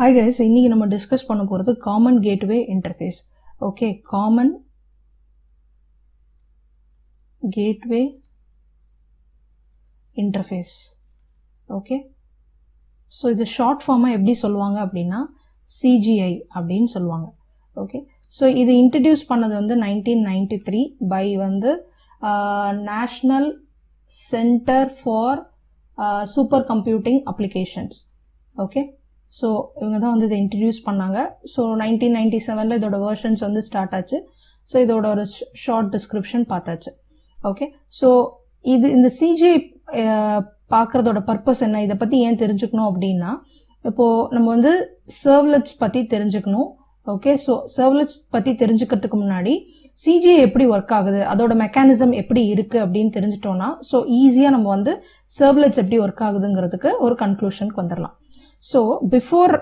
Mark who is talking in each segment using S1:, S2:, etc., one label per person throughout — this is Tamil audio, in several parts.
S1: Hi guys, இன்னைக்கு நம்ம டிஸ்கஸ் பண்ண போறது common gateway interface. Okay, common gateway interface. Okay, so இது ஷார்ட் ஃபார்மாக எப்படி சொல்லுவாங்க அப்படின்னா CGI அப்படின்னு சொல்லுவாங்க. ஓகே, ஸோ இது இன்ட்ரடியூஸ் பண்ணது வந்து 1993 பை வந்து national centre for super computing applications. Okay, so இவங்க தான் வந்து இதை இன்ட்ரடியூஸ் பண்ணாங்க. ஸோ 1997 இதோட வெர்ஷன்ஸ் வந்து ஸ்டார்ட் ஆச்சு. ஸோ இதோட ஒரு ஷார்ட் டிஸ்கிரிப்ஷன் பார்த்தாச்சு. ஓகே, ஸோ இந்த சிஜிஐ பார்க்குறதோட பர்பஸ் என்ன, இதை பற்றி ஏன் தெரிஞ்சுக்கணும் அப்படின்னா, இப்போது நம்ம வந்து சர்வ்லெட்ஸ் பற்றி தெரிஞ்சுக்கணும். ஓகே, ஸோ சர்வ்லெட்ஸ் பற்றி தெரிஞ்சுக்கிறதுக்கு முன்னாடி சிஜிஐ எப்படி ஒர்க் ஆகுது, அதோட மெக்கானிசம் எப்படி இருக்குது அப்படின்னு தெரிஞ்சிட்டோம்னா, ஸோ ஈஸியாக நம்ம வந்து சர்வ்லெட்ஸ் எப்படி ஒர்க் ஆகுதுங்கிறதுக்கு ஒரு கன்க்ளூஷனுக்கு வந்துடலாம். ஸோ பிஃபோர்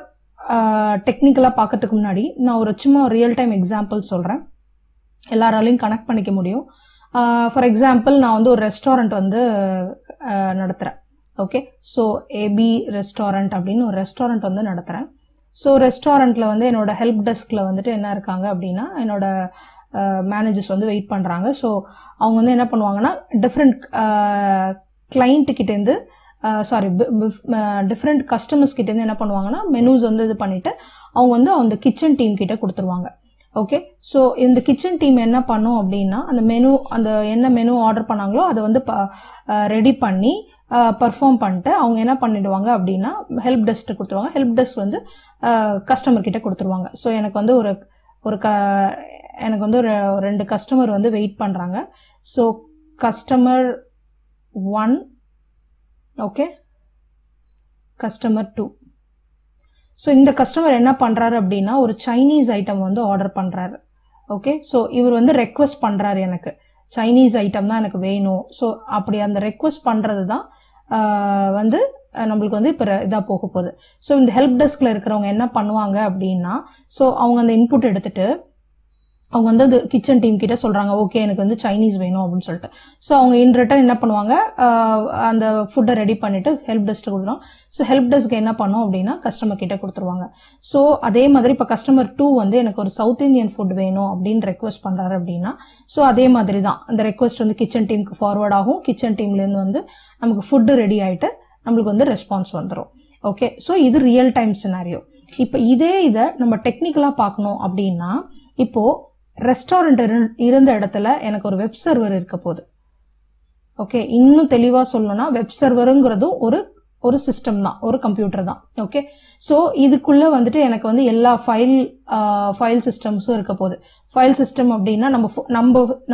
S1: டெக்னிக்கலாக பார்க்கறதுக்கு முன்னாடி நான் ஒரு சும்மா ரியல் டைம் எக்ஸாம்பிள் சொல்கிறேன், எல்லாராலையும் கனெக்ட் பண்ணிக்க முடியும். ஃபார் எக்ஸாம்பிள், நான் வந்து ஒரு ரெஸ்டாரண்ட் வந்து நடத்துகிறேன். ஓகே, ஸோ ஏபி ரெஸ்டாரண்ட் அப்படின்னு ஒரு ரெஸ்டாரண்ட் வந்து நடத்துகிறேன். ஸோ ரெஸ்டாரண்ட்டில் வந்து என்னோட ஹெல்ப் டெஸ்கில் வந்துட்டு என்ன இருக்காங்க அப்படின்னா, என்னோட மேனேஜர்ஸ் வந்து வெயிட் பண்ணுறாங்க. ஸோ அவங்க வந்து என்ன பண்ணுவாங்கன்னா, டிஃப்ரெண்ட் கிளைண்ட்டுக்கிட்டேருந்து டிஃப்ரெண்ட் கஸ்டமர்ஸ் கிட்டேருந்து என்ன பண்ணுவாங்கன்னா, மெனூஸ் வந்து இது பண்ணிட்டு அவங்க வந்து அந்த கிச்சன் டீம் கிட்ட கொடுத்துருவாங்க. ஓகே, ஸோ இந்த கிச்சன் டீம் என்ன பண்ணும் அப்படின்னா, அந்த என்ன மெனு ஆர்டர் பண்ணாங்களோ அதை வந்து ரெடி பண்ணி பர்ஃபார்ம் பண்ணிட்டு அவங்க என்ன பண்ணிடுவாங்க அப்படின்னா ஹெல்ப் டெஸ்க் கொடுத்துருவாங்க. ஹெல்ப் டெஸ்க் வந்து கஸ்டமர் கிட்ட கொடுத்துருவாங்க. ஸோ எனக்கு வந்து ஒரு 2 கஸ்டமர் வந்து வெயிட் பண்ணுறாங்க. So customer 1, okay, customer 2. So இந்த கஸ்டமர் என்ன பண்ணுறாரு அப்படின்னா, ஒரு சைனீஸ் ஐட்டம் வந்து ஆர்டர் பண்ணுறாரு. ஓகே, ஸோ இவர் வந்து ரெக்வஸ்ட் பண்ணுறாரு, எனக்கு சைனீஸ் ஐட்டம் தான் எனக்கு வேணும். ஸோ அப்படி அந்த ரெக்வஸ்ட் பண்ணுறது தான் வந்து நம்மளுக்கு வந்து இப்போ இதாக போக போகுது. ஸோ இந்த ஹெல்ப் டெஸ்கில் இருக்கிறவங்க என்ன பண்ணுவாங்க அப்படின்னா, ஸோ அவங்க அந்த இன்புட் எடுத்துட்டு அவங்க வந்து அது கிச்சன் டீம் கிட்ட சொல்றாங்க, ஓகே எனக்கு வந்து சைனீஸ் வேணும் அப்படின்னு சொல்லிட்டு. ஸோ அவங்க இன் ரிட்டர்ன் என்ன பண்ணுவாங்க, அந்த ஃபுட்டை ரெடி பண்ணிட்டு ஹெல்ப் டெஸ்க் கொடுத்துருவோம். ஸோ ஹெல்ப் டெஸ்க் என்ன பண்ணும் அப்படின்னா கஸ்டமர் கிட்ட கொடுத்துருவாங்க. ஸோ அதே மாதிரி இப்போ கஸ்டமர் 2 வந்து எனக்கு ஒரு சவுத் இந்தியன் ஃபுட் வேணும் அப்படின்னு ரெக்வஸ்ட் பண்றாரு அப்படின்னா, ஸோ அதே மாதிரி தான் அந்த ரெக்வஸ்ட் வந்து கிச்சன் டீமுக்கு ஃபார்வர்ட் ஆகும். கிச்சன் டீம்லேருந்து வந்து நமக்கு ஃபுட்டு ரெடி ஆகிட்டு நம்மளுக்கு வந்து ரெஸ்பான்ஸ் வந்துடும். ஓகே, ஸோ இது ரியல் டைம் சினாரியோ. இப்போ இதை நம்ம டெக்னிக்கலாக பார்க்கணும் அப்படின்னா, இப்போ ரெஸ்டாரண்ட் இருந்த இடத்துல எனக்கு ஒரு வெப் சர்வர் இருக்க போகுது. ஓகே, இன்னும் தெளிவா சொல்லணும்னா வெப் சர்வருங்கிறதும் ஒரு சிஸ்டம் தான், ஒரு கம்ப்யூட்டர் தான். ஓகே, ஸோ இதுக்குள்ள வந்துட்டு எனக்கு வந்து எல்லா ஃபைல் சிஸ்டம்ஸும் இருக்க போகுது. ஃபைல் சிஸ்டம் அப்படின்னா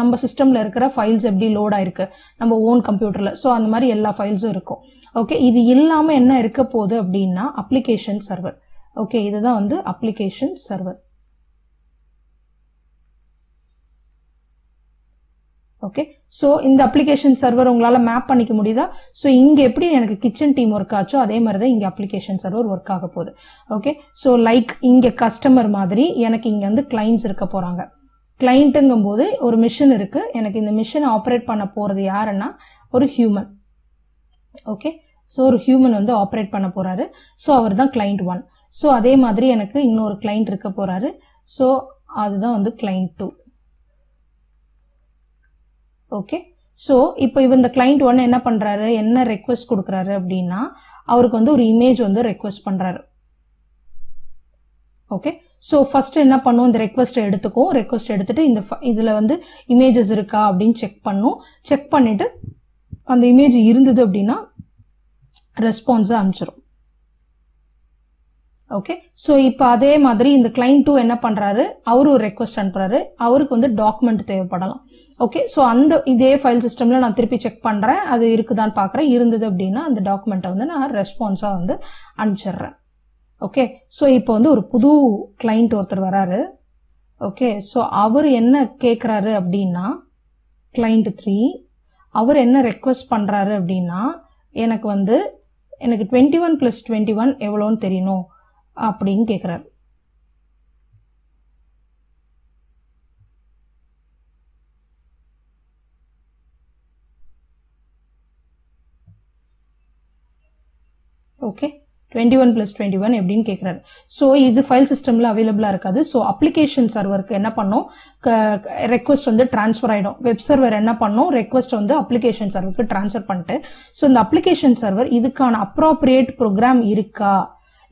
S1: நம்ம சிஸ்டம்ல இருக்கிற ஃபைல்ஸ் எப்படி லோட் ஆயிருக்கு நம்ம ஓன் கம்ப்யூட்டர்ல, ஸோ அந்த மாதிரி எல்லா ஃபைல்ஸும் இருக்கும். ஓகே, இது இல்லாம என்ன இருக்க போகுது அப்படின்னா அப்ளிகேஷன் சர்வர். ஓகே, இதுதான் வந்து அப்ளிகேஷன் சர்வர். ஓகே, ஸோ இந்த அப்ளிகேஷன் சர்வர் உங்களால மேப் பண்ணிக்க முடியுதா? ஸோ இங்க எப்படி எனக்கு கிச்சன் டீம் ஒர்க் ஆச்சோ அதே மாதிரி தான் இங்க அப்ளிகேஷன் சர்வர் ஒர்க் ஆக போகுது. ஓகே, ஸோ லைக் இங்க கஸ்டமர் மாதிரி எனக்கு இங்க வந்து கிளைண்ட்ஸ் இருக்க போறாங்க. கிளைண்ட்டுங்கும் போது ஒரு மிஷின் இருக்கு, எனக்கு இந்த மிஷினை ஆப்ரேட் பண்ண போறது யாருன்னா ஒரு ஹியூமன். ஓகே, ஸோ ஒரு ஹியூமன் வந்து ஆப்ரேட் பண்ண போறாரு. ஸோ அவர் தான் கிளைண்ட் 1. ஸோ அதே மாதிரி எனக்கு இன்னொரு கிளைண்ட் இருக்க போறாரு. ஸோ அதுதான் வந்து கிளைண்ட் 2. ஓகே, ஸோ இப்போ இந்த கிளைண்ட் 1 என்ன பண்றாரு, என்ன ரெக்வஸ்ட் கொடுக்குறாரு அப்படின்னா அவருக்கு வந்து ஒரு இமேஜ் வந்து ரெக்வஸ்ட் பண்றாரு. ஓகே, ஸோ ஃபர்ஸ்ட் என்ன பண்ணும், இந்த ரெக்வஸ்ட்டை எடுத்துக்கும். ரெக்வஸ்ட் எடுத்துட்டு இதுல வந்து இமேஜஸ் இருக்கா அப்படின்னு செக் பண்ணும். செக் பண்ணிட்டு அந்த இமேஜ் இருந்தது அப்படின்னா ரெஸ்பான்ஸை அனுப்பிச்சிடும். ஓகே, ஸோ இப்போ அதே மாதிரி இந்த கிளைண்ட் 2 என்ன பண்றாரு, அவரு ஒரு ரெக்வஸ்ட் அனுப்புறாரு. அவருக்கு வந்து டாக்குமெண்ட் தேவைப்படலாம். ஓகே, ஸோ இதே ஃபைல் சிஸ்டம்ல நான் திருப்பி செக் பண்றேன், அது இருக்குதான்னு பாக்குறேன். இருந்தது அப்படின்னா அந்த டாக்குமெண்ட்டை வந்து நான் ரெஸ்பான்ஸா வந்து அனுப்பிச்சிடுறேன். ஓகே, ஸோ இப்போ வந்து ஒரு புது கிளைண்ட் ஒருத்தர் வராரு. ஓகே, ஸோ அவர் என்ன கேட்குறாரு அப்படின்னா கிளைண்ட் 3 அவர் என்ன ரெக்வஸ்ட் பண்றாரு அப்படின்னா எனக்கு 21 + 21 எவ்வளோன்னு தெரியணும் அப்படின்னு கேட்குறாரு. ஓகே, 21 + 21 எப்படின்னு கேட்குறாரு. ஸோ இது ஃபைல் சிஸ்டமில் அவைலபிளாக இருக்காது. ஸோ அப்ளிகேஷன் சர்வருக்கு என்ன பண்ணோம், ரெக்வஸ்ட் வந்து ட்ரான்ஸ்ஃபர் ஆகிடும். வெப் சர்வர் என்ன பண்ணோம், ரெக்வஸ்ட் வந்து அப்ளிகேஷன் சர்வருக்கு ட்ரான்ஸ்ஃபர் பண்ணிட்டு, ஸோ இந்த அப்ளிகேஷன் சர்வர் இதுக்கான அப்ராப்ரியேட் ப்ரோக்ராம் இருக்கா,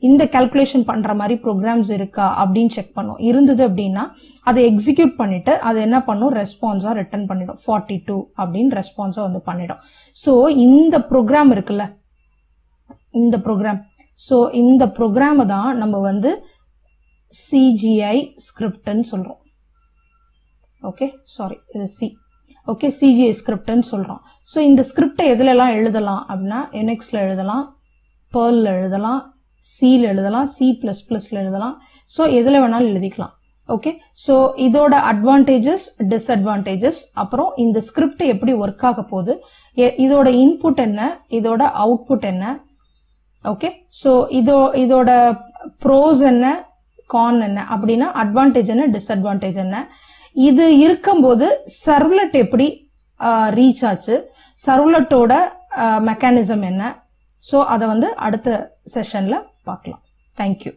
S1: இந்த கால்குலேஷன் பண்ற மாதிரி ப்ரோக்ராம்ஸ் இருக்கா அப்படின்னு செக் பண்ணும். இருந்தது அப்படின்னா அதை எக்ஸிக்யூட் பண்ணிட்டு அது என்ன பண்ணும், ரெஸ்பான்ஸா ரிட்டர்ன் பண்ணிடும். 42 அப்படின்னு ரெஸ்பான்ஸா வந்து பண்ணிடும். ஸோ இந்த ப்ரோக்ராம் இருக்குல்ல, இந்த ப்ரோக்ராம், ஸோ இந்த ப்ரோக்ராமை தான் நம்ம வந்து CGI ஸ்கிரிப்ட்னு சொல்றோம். ஓகே, சாரி, இது சி. ஓகே, CGI ஸ்கிரிப்ட்னு சொல்றோம். ஸோ இந்த ஸ்கிரிப்டை எதுலலாம் எழுதலாம் அப்படின்னா, யுனிக்ஸ்ல எழுதலாம், பெர்ல்ல எழுதலாம், சில எழுதலாம், C++ல எழுதலாம். ஸோ எதுல வேணாலும் எழுதிக்கலாம். ஓகே, ஸோ இதோட அட்வான்டேஜஸ், டிஸ்அட்வான்டேஜஸ், அப்புறம் இந்த ஸ்கிரிப்ட் எப்படி ஒர்க் ஆக போகுது, இதோட இன்புட் என்ன, இதோட அவுட்புட் என்ன. ஓகே, ஸோ இதோட ப்ரோஸ் என்ன, கான் என்ன, அப்படின்னா அட்வான்டேஜ் என்ன, டிஸ்அட்வான்டேஜ் என்ன, இது இருக்கும்போது சர்வ்லெட் எப்படி ரீச் ஆச்சு, சர்வ்லெட்டோட மெக்கானிசம் என்ன. ஸோ அதை வந்து அடுத்த செஷன்ல பார்க்கலாம். தேங்க்யூ.